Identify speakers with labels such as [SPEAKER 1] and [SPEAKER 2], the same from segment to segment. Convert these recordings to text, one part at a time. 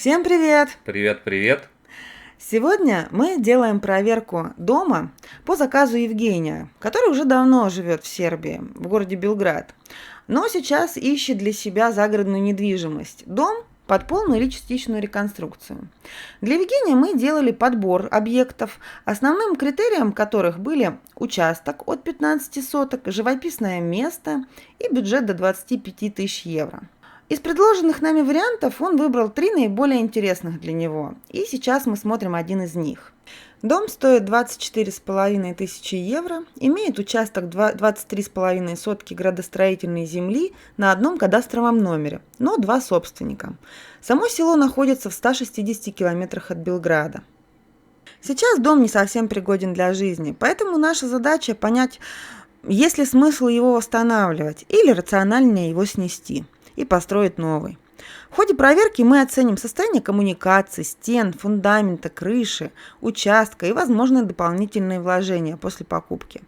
[SPEAKER 1] Всем привет!
[SPEAKER 2] Привет, привет.
[SPEAKER 1] Сегодня мы делаем проверку дома по заказу Евгения, который уже давно живет в Сербии, в городе Белград, но сейчас ищет для себя загородную недвижимость, дом под полную или частичную реконструкцию. Для Евгения мы делали подбор объектов, основным критерием которых были участок от 15 соток, живописное место и бюджет до 25 тысяч евро. Из предложенных нами вариантов он выбрал 3 наиболее интересных для него, и сейчас мы смотрим один из них. Дом стоит 24,5 тысячи евро, имеет участок 23,5 сотки градостроительной земли на одном кадастровом номере, но 2 собственника. Само село находится в 160 километрах от Белграда. Сейчас дом не совсем пригоден для жизни, поэтому наша задача понять, есть ли смысл его восстанавливать или рациональнее его снести и построить новый. В ходе проверки мы оценим состояние коммуникаций, стен, фундамента, крыши, участка и возможные дополнительные вложения после покупки.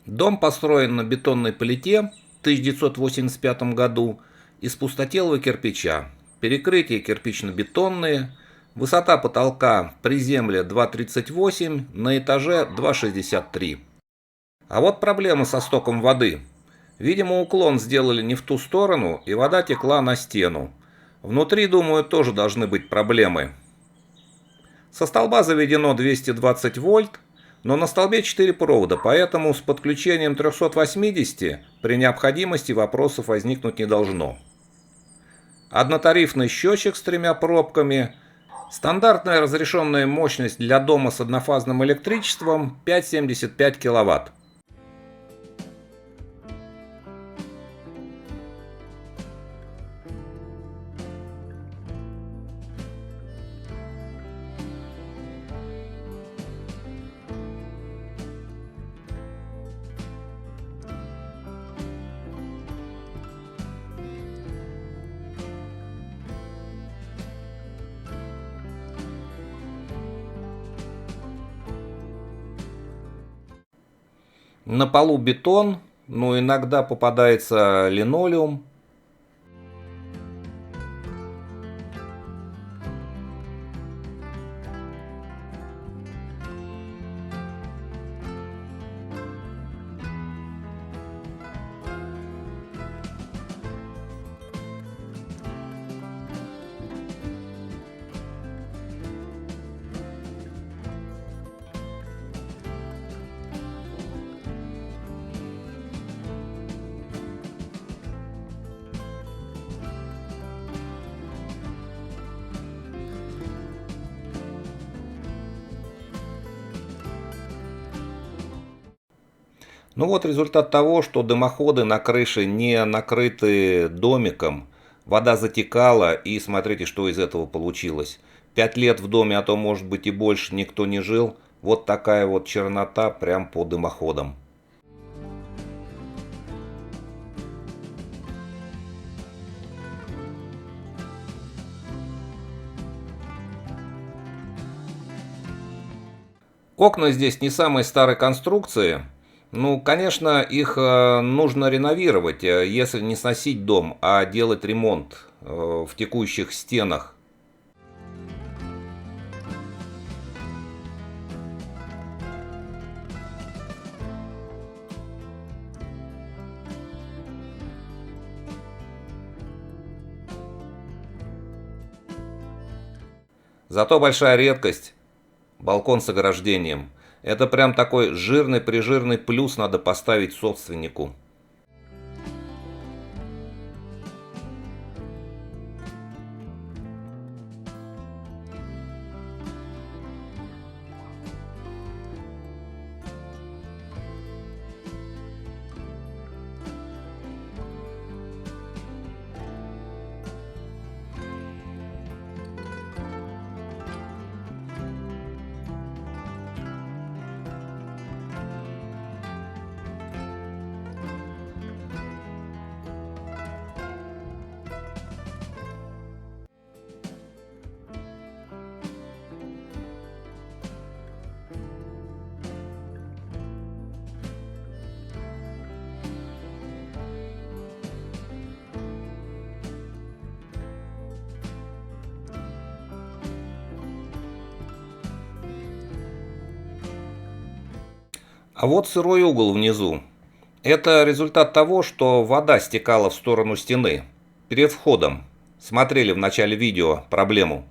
[SPEAKER 2] Дом построен на бетонной плите в 1985 году из пустотелого кирпича. Перекрытия кирпично-бетонные. Высота потолка при земле 2,38, на этаже 2,63. А вот проблема со стоком воды. Видимо, уклон сделали не в ту сторону, и вода текла на стену. Внутри, думаю, тоже должны быть проблемы. Со столба заведено 220 вольт, но на столбе 4 провода, поэтому с подключением 380 при необходимости вопросов возникнуть не должно. Однотарифный счетчик с 3 пробками. Стандартная разрешенная мощность для дома с однофазным электричеством 5,75 кВт. На полу бетон, но иногда попадается линолеум. Ну вот результат того, что дымоходы на крыше не накрыты домиком, вода затекала, и смотрите, что из этого получилось. 5 лет в доме, а то может быть и больше, никто не жил. Вот такая вот чернота прям по дымоходам. Окна здесь не самой старой конструкции. Ну, конечно, их нужно реновировать, если не сносить дом, а делать ремонт в текущих стенах. Зато большая редкость — балкон с ограждением. Это прям такой жирный-прижирный плюс надо поставить собственнику. А вот сырой угол внизу. Это результат того, что вода стекала в сторону стены перед входом. Смотрели в начале видео проблему.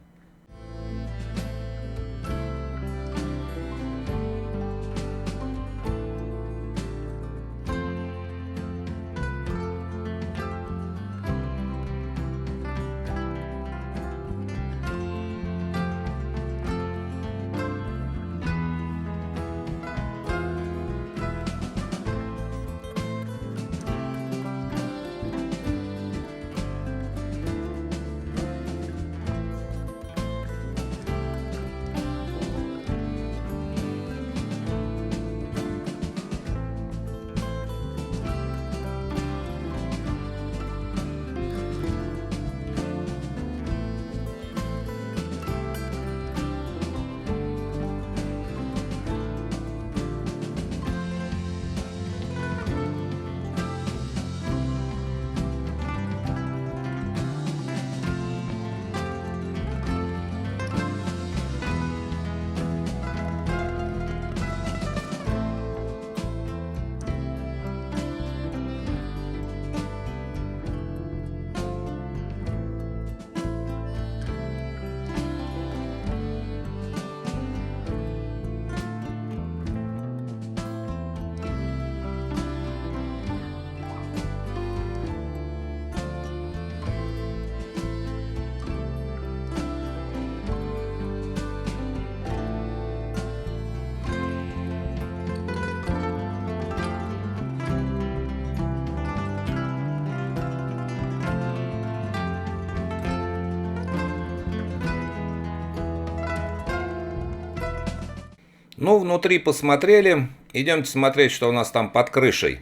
[SPEAKER 2] Ну, внутри посмотрели. Идемте смотреть, что у нас там под крышей.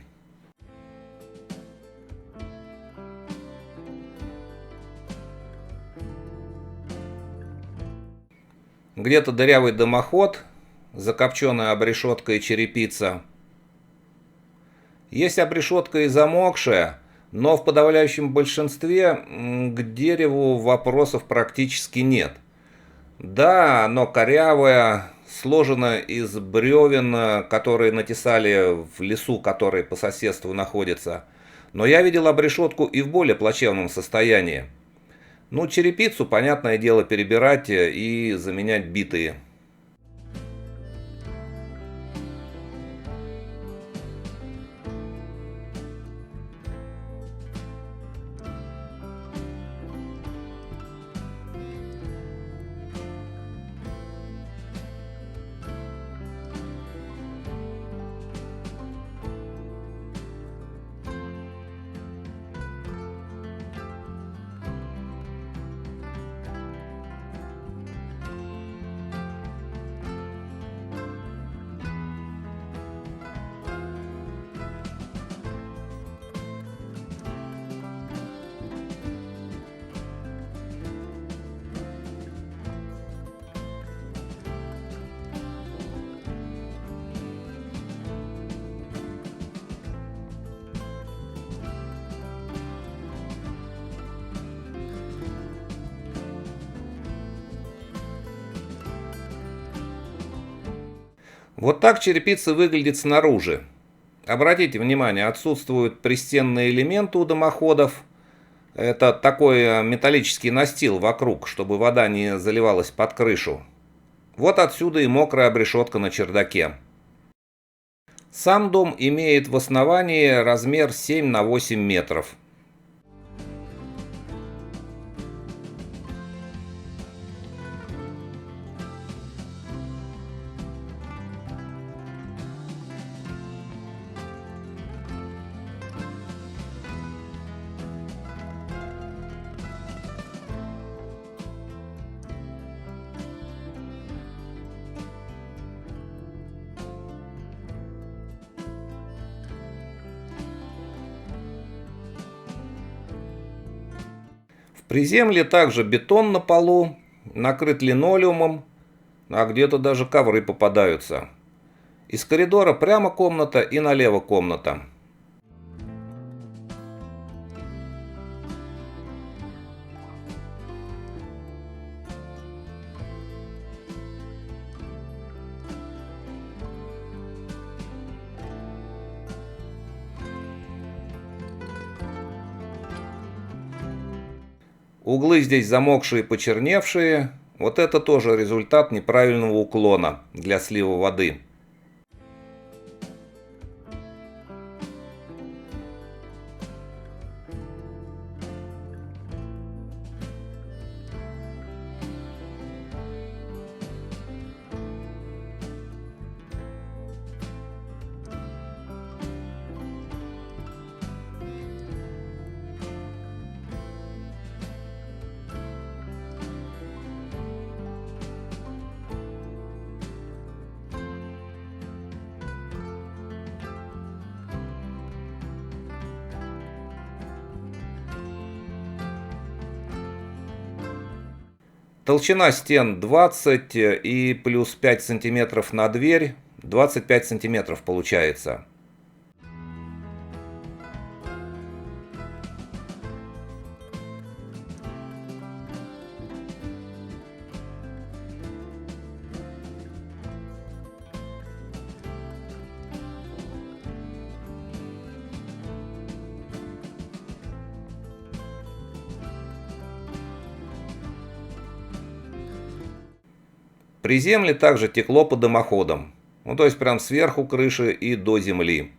[SPEAKER 2] Где-то дырявый дымоход, закопченная обрешетка и черепица. Есть обрешетка и замокшая, но в подавляющем большинстве к дереву вопросов практически нет. Да, оно корявое, сложено из бревен, которые натесали в лесу, который по соседству находится. Но я видел обрешетку и в более плачевном состоянии. Ну, черепицу, понятное дело, перебирать и заменять битые. Вот так черепица выглядит снаружи. Обратите внимание, отсутствуют пристенные элементы у дымоходов. Это такой металлический настил вокруг, чтобы вода не заливалась под крышу. Вот отсюда и мокрая обрешетка на чердаке. Сам дом имеет в основании размер 7 на 8 метров. В приземле также бетон на полу, накрыт линолеумом, а где-то даже ковры попадаются. Из коридора прямо комната и налево комната. Углы здесь замокшие и почерневшие. Вот это тоже результат неправильного уклона для слива воды. Толщина стен 20 и плюс 5 сантиметров на дверь, 25 сантиметров получается. При земле также текло по дымоходам, ну то есть прям сверху крыши и до земли.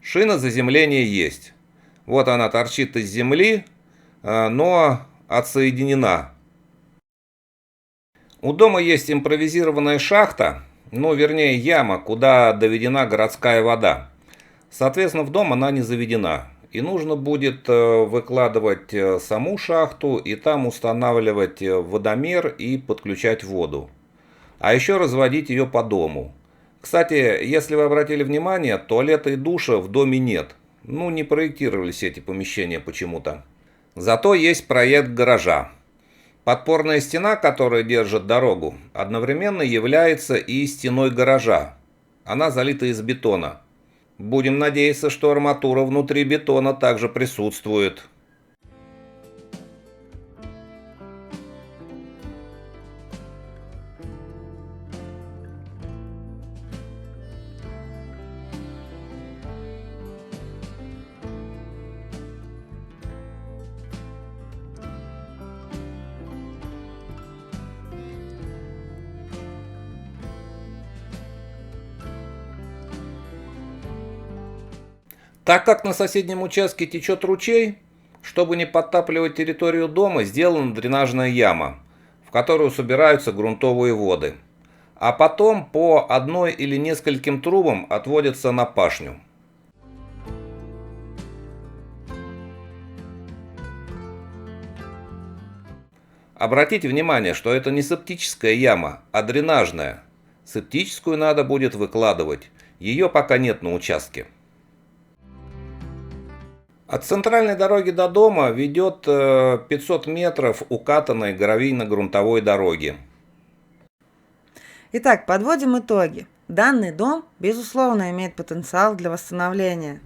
[SPEAKER 2] Шина заземления есть. Вот она торчит из земли, но отсоединена. У дома есть импровизированная шахта, ну вернее яма, куда доведена городская вода. Соответственно, в дом она не заведена. И нужно будет выкладывать саму шахту и там устанавливать водомер и подключать воду. А еще разводить ее по дому. Кстати, если вы обратили внимание, туалета и душа в доме нет. Ну, не проектировались эти помещения почему-то. Зато есть проект гаража. Подпорная стена, которая держит дорогу, одновременно является и стеной гаража. Она залита из бетона. Будем надеяться, что арматура внутри бетона также присутствует. Так как на соседнем участке течет ручей, чтобы не подтапливать территорию дома, сделана дренажная яма, в которую собираются грунтовые воды. А потом по одной или нескольким трубам отводятся на пашню. Обратите внимание, что это не септическая яма, а дренажная. Септическую надо будет выкладывать. Ее пока нет на участке. От центральной дороги до дома ведет 500 метров укатанной гравийно-грунтовой дороги.
[SPEAKER 1] Итак, подводим итоги. Данный дом, безусловно, имеет потенциал для восстановления.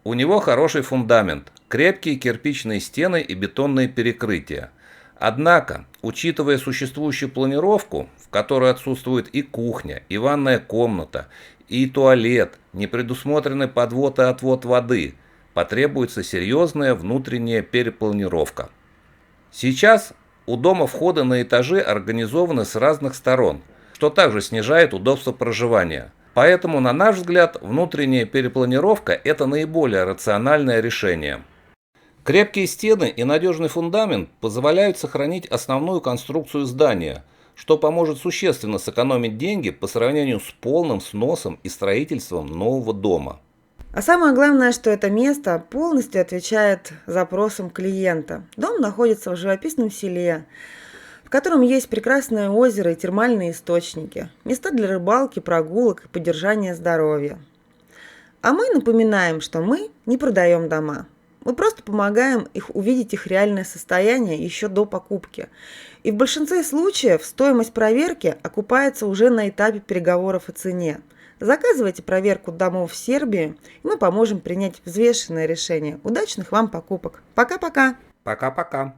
[SPEAKER 2] У него хороший фундамент, крепкие кирпичные стены и бетонные перекрытия. Однако, учитывая существующую планировку, в которой отсутствует и кухня, и ванная комната, и туалет, не предусмотрены подвод и отвод воды, потребуется серьезная внутренняя перепланировка. Сейчас у дома входы на этажи организованы с разных сторон, что также снижает удобство проживания. Поэтому, на наш взгляд, внутренняя перепланировка – это наиболее рациональное решение. Крепкие стены и надежный фундамент позволяют сохранить основную конструкцию здания, что поможет существенно сэкономить деньги по сравнению с полным сносом и строительством нового дома.
[SPEAKER 1] А самое главное, что это место полностью отвечает запросам клиента. Дом находится в живописном селе, в котором есть прекрасное озеро и термальные источники, места для рыбалки, прогулок и поддержания здоровья. А мы напоминаем, что мы не продаем дома. Мы просто помогаем увидеть их реальное состояние еще до покупки. И в большинстве случаев стоимость проверки окупается уже на этапе переговоров о цене. Заказывайте проверку домов в Сербии, и мы поможем принять взвешенное решение. Удачных вам покупок. Пока-пока!
[SPEAKER 2] Пока-пока.